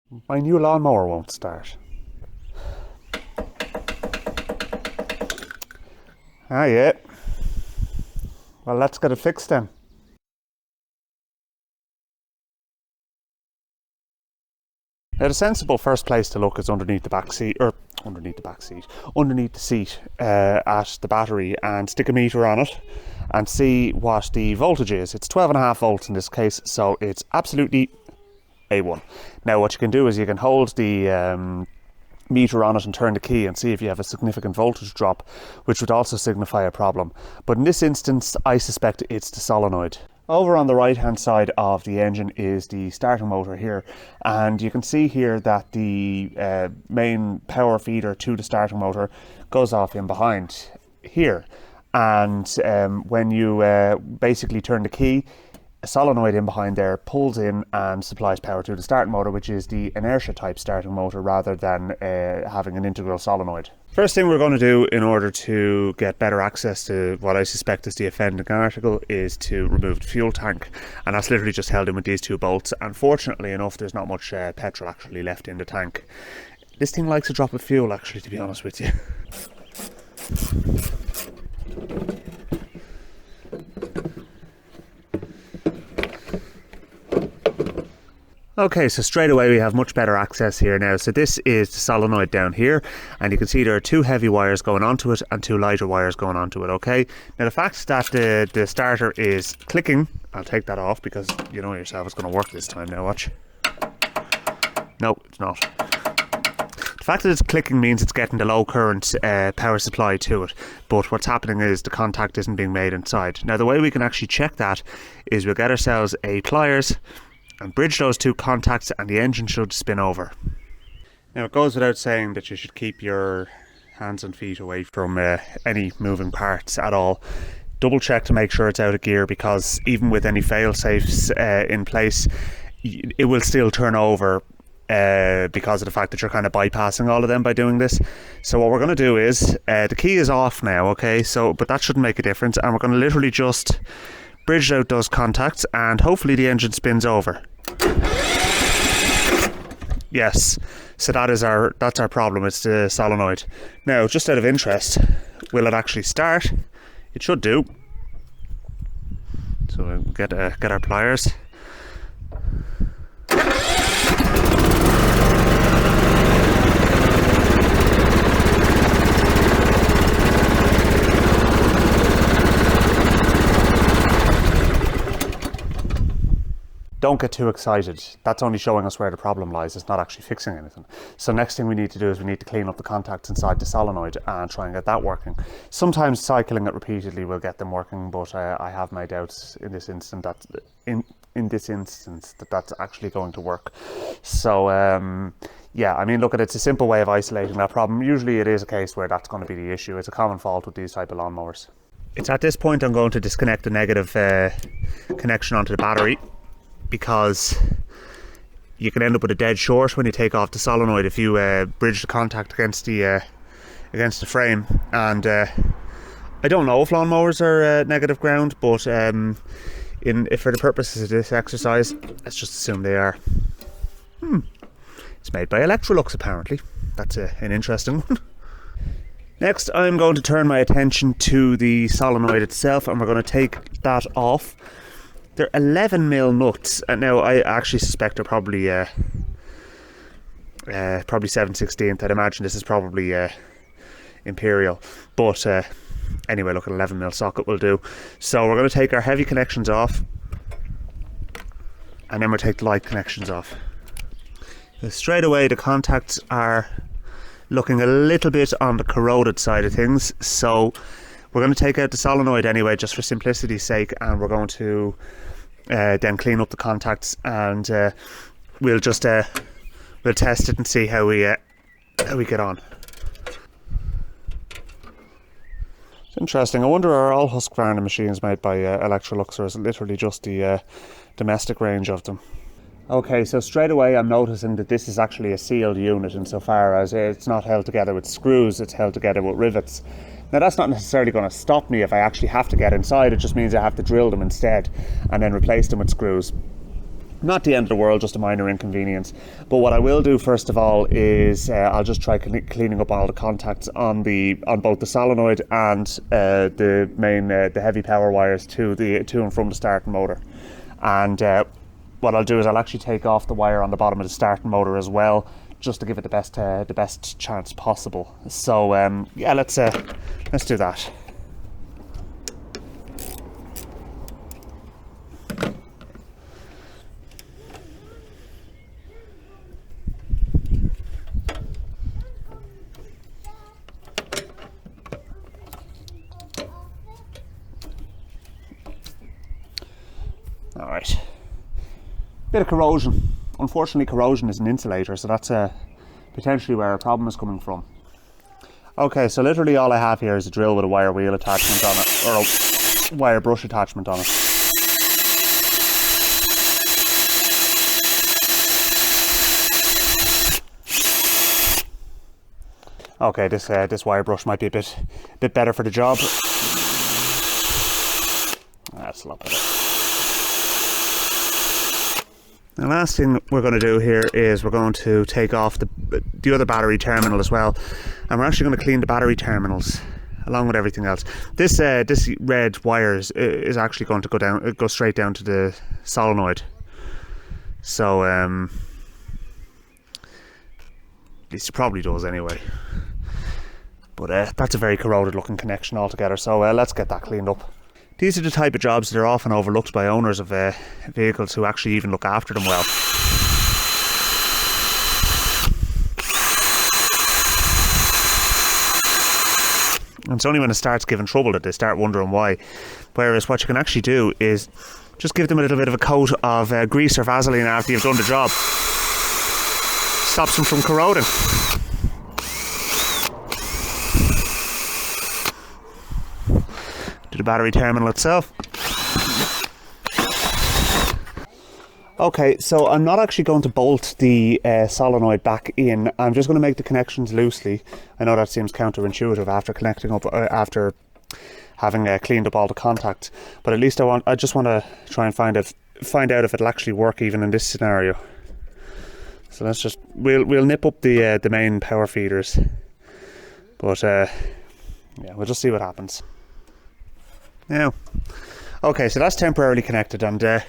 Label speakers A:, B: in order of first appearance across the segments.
A: My new lawnmower won't start. Ah, yeah. Well, let's get it fixed then. Now, the sensible first place to look is underneath the seat at the battery, and stick a meter on it and see what the voltage is. It's 12.5 volts in this case, so it's absolutely A1. Now, what you can do is you can hold the meter on it and turn the key and see if you have a significant voltage drop, which would also signify a problem. But in this instance, I suspect it's the solenoid. Over on the right hand side of the engine is the starting motor here, and you can see here that the main power feeder to the starting motor goes off in behind here, and when you basically turn the key, a solenoid in behind there pulls in and supplies power to the starting motor, which is the inertia type starting motor rather than having an integral solenoid. First thing we're going to do in order to get better access to what I suspect is the offending article is to remove the fuel tank, and that's literally just held in with these two bolts, and fortunately enough there's not much petrol actually left in the tank. This thing likes a drop of fuel actually, to be honest with you. Okay, so straight away we have much better access here now. So this is the solenoid down here, and you can see there are two heavy wires going onto it and two lighter wires going onto it, okay? Now the fact that the starter is clicking, I'll take that off because you know yourself it's going to work this time now, watch. No, it's not. The fact that it's clicking means it's getting the low current power supply to it, but what's happening is the contact isn't being made inside. Now the way we can actually check that is we'll get ourselves a pliers and bridge those two contacts, and the engine should spin over. Now it goes without saying that you should keep your hands and feet away from any moving parts at all. Double check to make sure it's out of gear, because even with any fail safes in place, it will still turn over because of the fact that you're kind of bypassing all of them by doing this. So what we're going to do is the key is off now, okay, so but that shouldn't make a difference, and we're going to literally just bridge out those contacts and hopefully the engine spins over. Yes, so that's our problem, it's the solenoid. Now, just out of interest, will it actually start? It should do. So we'll get our pliers. Don't get too excited. That's only showing us where the problem lies. It's not actually fixing anything. So next thing we need to do is we need to clean up the contacts inside the solenoid and try and get that working. Sometimes cycling it repeatedly will get them working, but I have my doubts in this instance that that's actually going to work. So yeah, I mean, look, it's a simple way of isolating that problem. Usually it is a case where that's going to be the issue. It's a common fault with these type of lawnmowers. It's at this point I'm going to disconnect the negative connection onto the battery, because you can end up with a dead short when you take off the solenoid if you bridge the contact against the frame. And I don't know if lawnmowers are negative ground, but if for the purposes of this exercise, let's just assume they are. It's made by Electrolux apparently. That's an interesting one. Next, I'm going to turn my attention to the solenoid itself, and we're going to take that off. They're 11mm nuts, and now I actually suspect they're probably 7/16. I'd imagine this is probably Imperial, but anyway, look, an 11mm socket will do. So we're going to take our heavy connections off, and then we'll take the light connections off. So straight away the contacts are looking a little bit on the corroded side of things, so we're going to take out the solenoid anyway, just for simplicity's sake, and we're going to then clean up the contacts, and we'll just we'll test it and see how we get on. It's interesting. I wonder, are all Husqvarna machines made by Electrolux, or is it literally just the domestic range of them? Okay, so straight away I'm noticing that this is actually a sealed unit insofar as it's not held together with screws, it's held together with rivets. Now that's not necessarily going to stop me if I actually have to get inside, it just means I have to drill them instead and then replace them with screws. Not the end of the world, just a minor inconvenience. But what I will do first of all is I'll just try cleaning up all the contacts on both the solenoid and the main the heavy power wires to and from the starting motor. And what I'll do is I'll actually take off the wire on the bottom of the starting motor as well, just to give it the best chance possible. So yeah, let's do that. All right. Bit of corrosion. Unfortunately, corrosion is an insulator, so that's potentially where a problem is coming from. Okay, so literally all I have here is a drill with a wire wheel attachment on it, or a wire brush attachment on it. Okay, this wire brush might be a bit better for the job. That's a lot better. The last thing we're going to do here is we're going to take off the other battery terminal as well, and we're actually going to clean the battery terminals along with everything else. This red wire is actually going to go straight down to the solenoid. So at least it probably does anyway. But that's a very corroded looking connection altogether. So let's get that cleaned up. These are the type of jobs that are often overlooked by owners of vehicles who actually even look after them well. And it's only when it starts giving trouble that they start wondering why. Whereas what you can actually do is just give them a little bit of a coat of grease or Vaseline after you've done the job. Stops them from corroding. The battery terminal itself. Okay, so I'm not actually going to bolt the solenoid back in. I'm just going to make the connections loosely. I know that seems counterintuitive after connecting up, after having cleaned up all the contacts, but at least I just want to try and find out if it'll actually work even in this scenario. So let's just we'll nip up the main power feeders, but yeah, we'll just see what happens. Now, okay, so that's temporarily connected and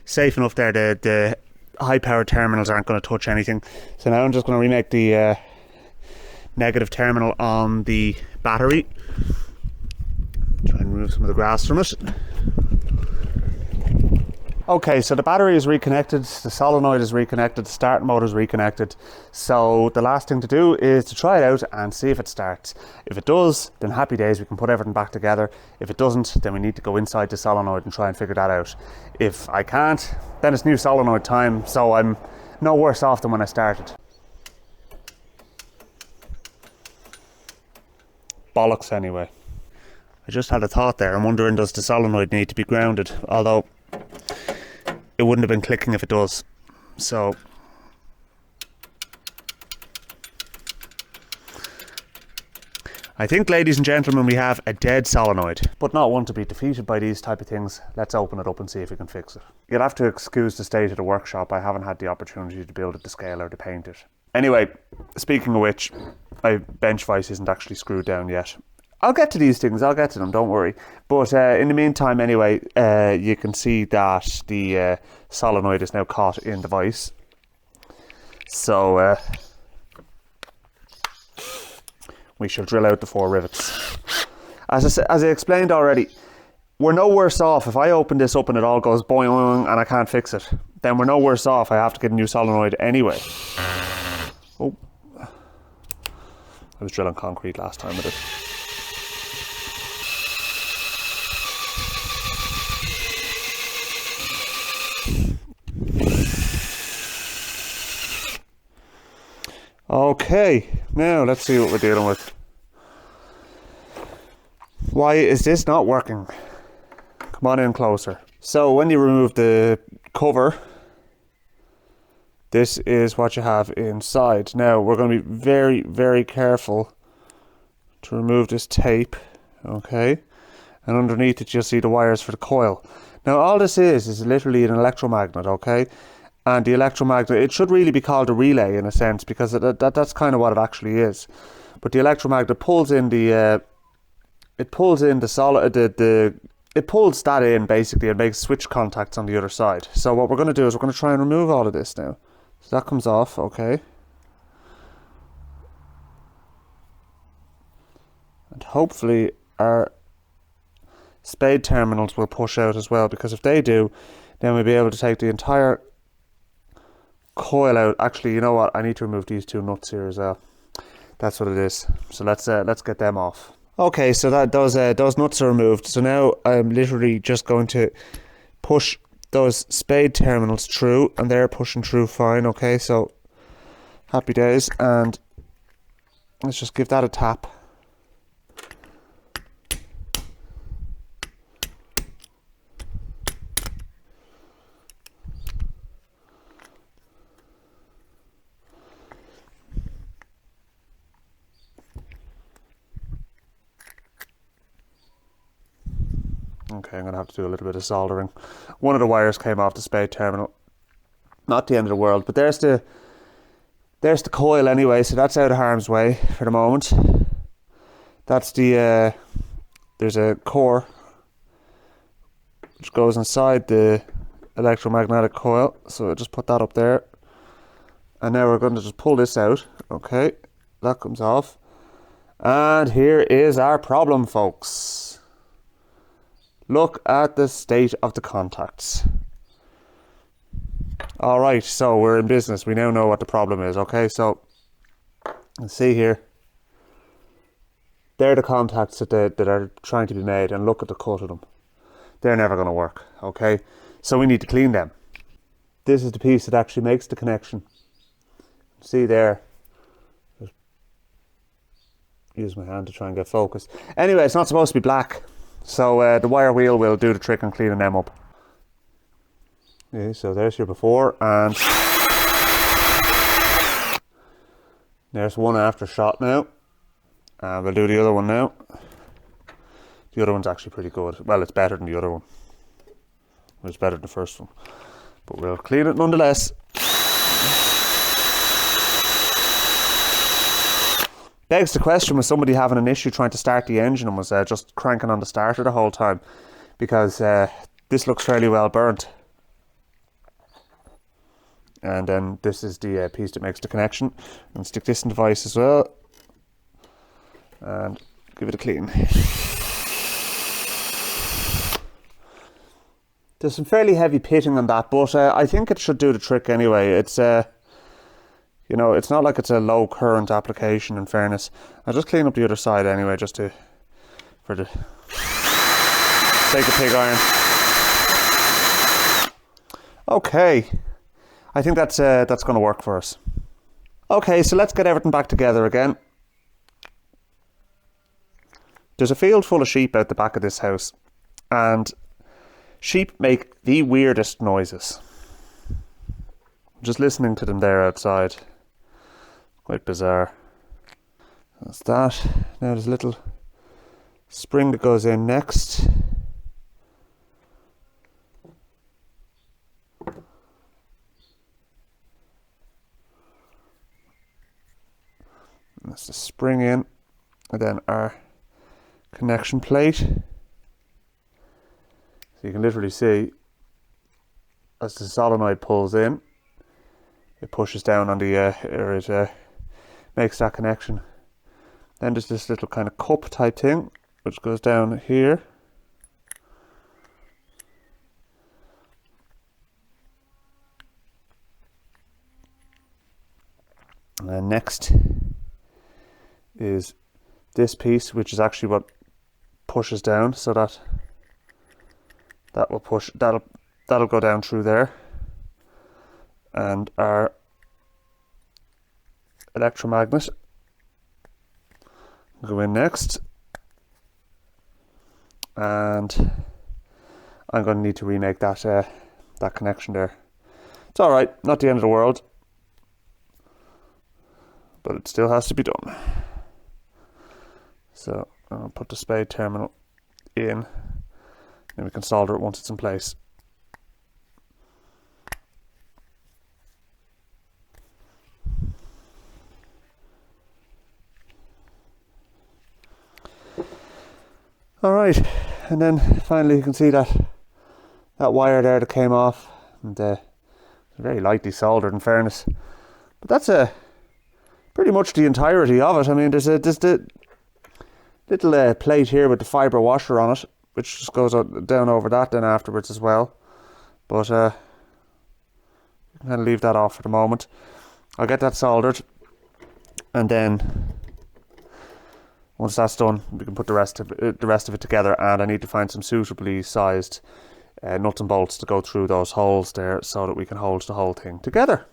A: safe enough there. The high power terminals aren't going to touch anything. So now I'm just going to remake the negative terminal on the battery. Try and remove some of the grass from it. Okay, so the battery is reconnected, the solenoid is reconnected, the starting motor is reconnected. So the last thing to do is to try it out and see if it starts. If it does, then happy days, we can put everything back together. If it doesn't, then we need to go inside the solenoid and try and figure that out. If I can't, then it's new solenoid time, so I'm no worse off than when I started. Bollocks anyway. I just had a thought there. I'm wondering, does the solenoid need to be grounded? Although it wouldn't have been clicking if it does. So I think, ladies and gentlemen, we have a dead solenoid, but not one to be defeated by these type of things. Let's open it up and see if we can fix it. You'll have to excuse the state of the workshop. I haven't had the opportunity to build it to scale or to paint it. Anyway, speaking of which, my bench vise isn't actually screwed down yet. I'll get to these things, I'll get to them, don't worry. But in the meantime, anyway, you can see that the solenoid is now caught in the vise. So we shall drill out the 4 rivets. As I explained already, we're no worse off. If I open this up and it all goes boing and I can't fix it, then we're no worse off. I have to get a new solenoid anyway. Oh, I was drilling concrete last time with it. Okay, now let's see what we're dealing with. Why is this not working? Come on in closer. So when you remove the cover, this is what you have inside. Now we're going to be very, very careful to remove this tape, okay? And underneath it you'll see the wires for the coil. Now all this is literally an electromagnet, okay? And the electromagnet, it should really be called a relay in a sense, because that's kind of what it actually is. But the electromagnet pulls in it pulls that in basically and makes switch contacts on the other side. So what we're going to do is we're going to try and remove all of this now. So that comes off, okay. And hopefully our spade terminals will push out as well, because if they do, then we'll be able to take the entire coil out. Actually, you know what? I need to remove these two nuts here as well. That's what it is. So let's get them off. Okay, so those nuts are removed. So now I'm literally just going to push those spade terminals through, and they're pushing through fine. Okay, so happy days, and let's just give that a tap. Okay, I'm going to have to do a little bit of soldering. One of the wires came off the spade terminal. Not the end of the world, but there's the coil anyway, so that's out of harm's way for the moment. That's the there's a core which goes inside the electromagnetic coil, so I'll just put that up there. And now we're going to just pull this out. Okay, that comes off. And here is our problem, folks. Look at the state of the contacts. Alright, so we're in business. We now know what the problem is, okay? So, let's see here. They're the contacts that are trying to be made, and look at the cut of them. They're never going to work, okay? So we need to clean them. This is the piece that actually makes the connection. See there. Just use my hand to try and get focus. Anyway, it's not supposed to be black. So the wire wheel will do the trick on cleaning them up. Okay, so there's your before, and there's one after shot now. And we'll do the other one now. The other one's actually pretty good. Well, it's better than the other one. It's better than the first one. But we'll clean it nonetheless. Begs the question, was somebody having an issue trying to start the engine and was just cranking on the starter the whole time? Because this looks fairly well burnt. And then this is the piece that makes the connection. And stick this in the vise as well. And give it a clean. There's some fairly heavy pitting on that, but I think it should do the trick anyway. It's you know, it's not like it's a low current application, in fairness. I'll just clean up the other side anyway, just for the sake of pig iron. Okay, I think that's going to work for us. Okay, so let's get everything back together again. There's a field full of sheep out the back of this house, and sheep make the weirdest noises. Just listening to them there outside. Quite bizarre. That's that. Now there's a little spring that goes in next. That's the spring in. And then our connection plate. So you can literally see as the solenoid pulls in, it pushes down on the or it makes that connection. Then there's this little kind of cup type thing which goes down here. And then next is this piece, which is actually what pushes down, so that will push, that'll go down through there. And our electromagnet will go in next, and I'm going to need to remake that that connection there. It's alright, not the end of the world, but it still has to be done. So I'll put the spade terminal in Then we can solder it once it's in place. Alright, and then finally you can see that wire there that came off, and very lightly soldered in fairness. But that's pretty much the entirety of it. I mean, there's the little plate here with the fibre washer on it, which just goes down over that then afterwards as well. But you can kind of leave that off for the moment. I'll get that soldered, and then once that's done, we can put the rest of it together. And I need to find some suitably sized nuts and bolts to go through those holes there, so that we can hold the whole thing together.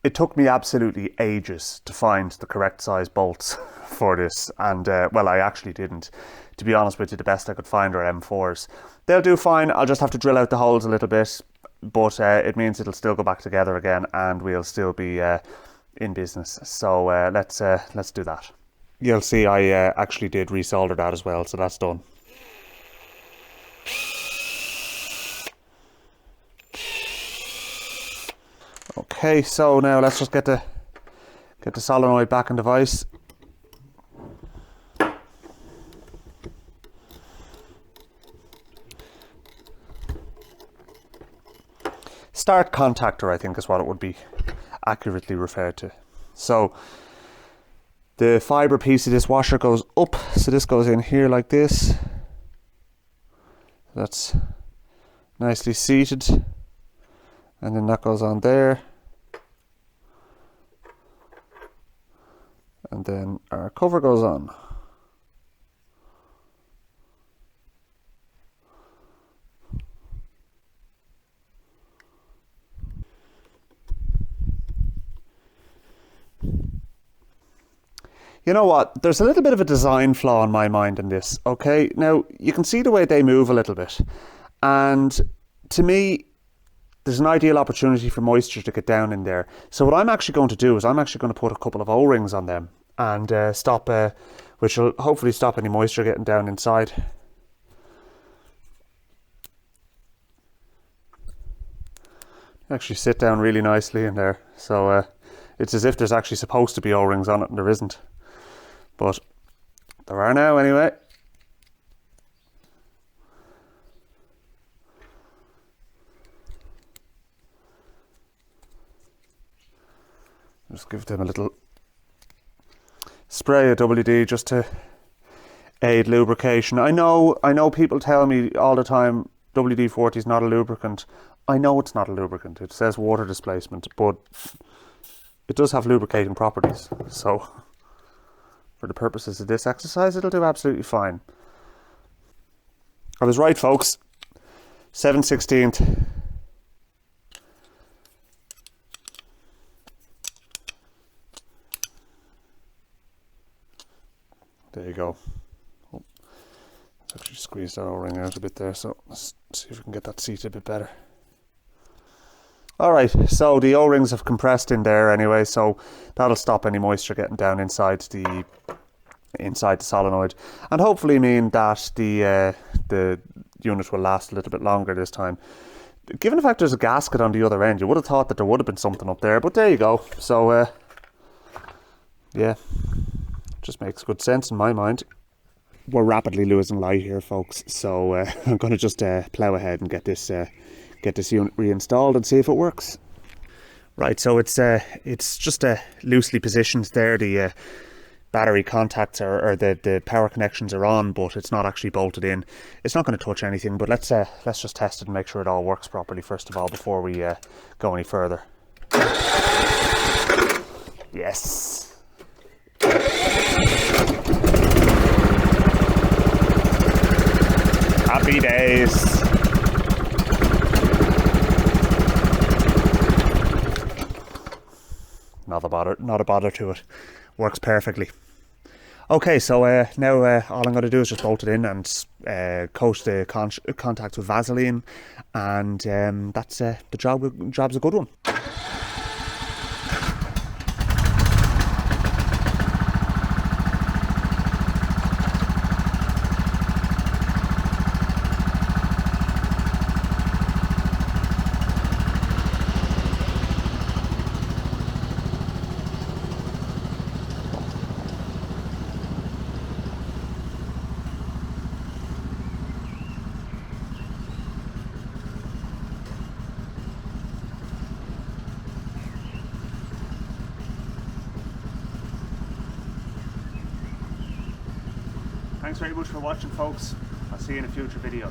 A: It took me absolutely ages to find the correct size bolts for this, and well, I actually didn't. To be honest with you, the best I could find are M4s. They'll do fine. I'll just have to drill out the holes a little bit, but it means it'll still go back together again, and we'll still be in business. So let's do that. You'll see I actually did resolder that as well, so that's done. Okay, so now let's just get the solenoid back in the vise. Start contactor, I think, is what it would be accurately referred to. So the fibre piece of this washer goes up, so this goes in here like this. That's nicely seated, and then that goes on there, and then our cover goes on. You know what, there's a little bit of a design flaw in my mind in this, okay? Now, you can see the way they move a little bit, and to me, there's an ideal opportunity for moisture to get down in there. So what I'm actually going to do is I'm actually going to put a couple of O-rings on them and stop, which will hopefully stop any moisture getting down inside. Actually sit down really nicely in there, so it's as if there's actually supposed to be O-rings on it and there isn't. But there are now anyway. Just give them a little spray of WD just to aid lubrication. I know people tell me all the time WD-40 is not a lubricant. I know it's not a lubricant. It says water displacement, but it does have lubricating properties. So for the purposes of this exercise, it'll do absolutely fine. I was right, folks. 7/16. There you go. Oh, let's actually squeeze that O-ring out a bit there, so let's see if we can get that seated a bit better. Alright, so the O-rings have compressed in there anyway, so that'll stop any moisture getting down inside the solenoid, and hopefully mean that the unit will last a little bit longer this time. Given the fact there's a gasket on the other end, you would have thought that there would have been something up there, but there you go. So yeah, just makes good sense in my mind. We're rapidly losing light here, folks, so I'm going to just plough ahead and get this unit reinstalled and see if it works. Right, so it's just loosely positioned there. The battery contacts or the power connections are on, but it's not actually bolted in. It's not going to touch anything, but let's just test it and make sure it all works properly first of all before we go any further. Yes. Happy days. Not a bother to it. Works perfectly. Okay, so now all I'm going to do is just bolt it in and coat the contacts with Vaseline, and that's the job's a good one. Thanks very much for watching, folks. I'll see you in a future video.